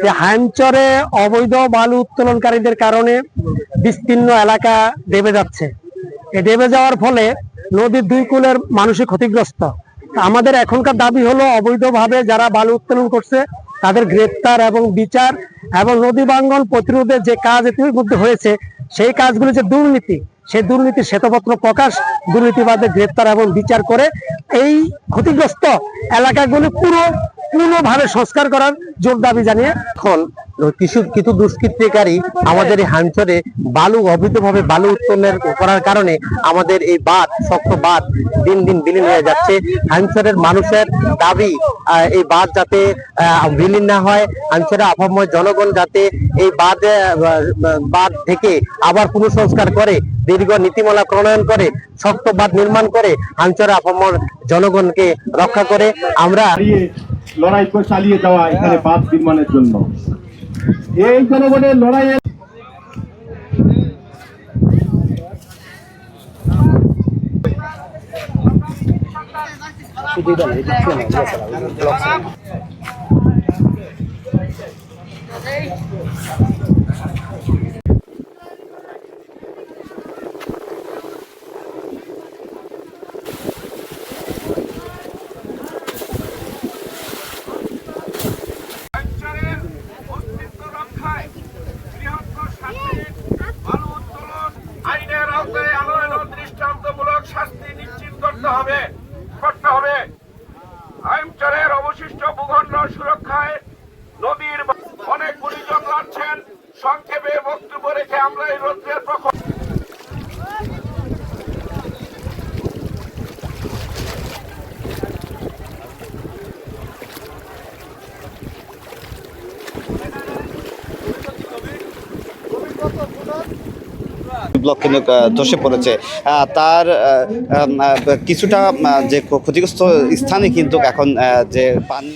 যে হাইমচরে অবৈধ বালু উত্তোলনকারীদের কারণে বিস্তীর্ণ এলাকা ডেবে যাচ্ছে। এই ডেবে যাওয়ার ফলে নদীর দুই কূলের মানুষই ক্ষতিগ্রস্ত। আমাদের এখনকার দাবি হলো অবৈধভাবে যারা বালু উত্তোলন করছে তাদের গ্রেপ্তার এবং বিচার, এবং নদী ভাঙ্গন প্রতিরোধের যে কাজ ইতিমধ্যে হয়েছে সেই কাজগুলি যে দুর্নীতি, সেই দুর্নীতির শ্বেতপত্র প্রকাশ, দুর্নীতিবাদের গ্রেপ্তার এবং বিচার করে এই ক্ষতিগ্রস্ত এলাকাগুলি পূর্ণভাবে সংস্কার করার জোর দাবি জানিয়ে এখন কিছু দুষ্কৃতিকারী আমাদের এই হাইমচরে অবৈধভাবে বালু উত্তোলন করার কারণে আমাদের এই বাঁধ, শক্ত বাঁধ দিন দিন বিলীন হয়ে যাচ্ছে। হাইমচরের মানুষের দাবি এই বাঁধ যাতে বিলীন না হয়, হাইমচরের আপাময় জনগণ যাতে এই বাঁধ থেকে আবার পুনঃসংস্কার করে, দীর্ঘ নীতিমালা প্রণয়ন করে, শক্ত বাঁধ নির্মাণ করে হাইমচরের আপাময় জনগণকে রক্ষা করে আমরা লড়াই করে চালিয়ে যাওয়া এখানে বাঁধ নির্মাণের জন্য। এই জনগণের লড়াইয়ের দৃষ্টান্তমূলক শাস্তি নিশ্চিত করতে হবে। হাইমচরের অবশিষ্ট ভূখণ্ড সুরক্ষায় নদীর অনেক গুণীজন লড়ছেন। সংক্ষেপে বক্তব্য রেখে আমরা এই রৌদ্রের প্রখর ব্লক কিন্তু ধসে পড়েছে। তার কিছুটা যে ক্ষতিগ্রস্ত স্থানে কিন্তু এখন যে পানি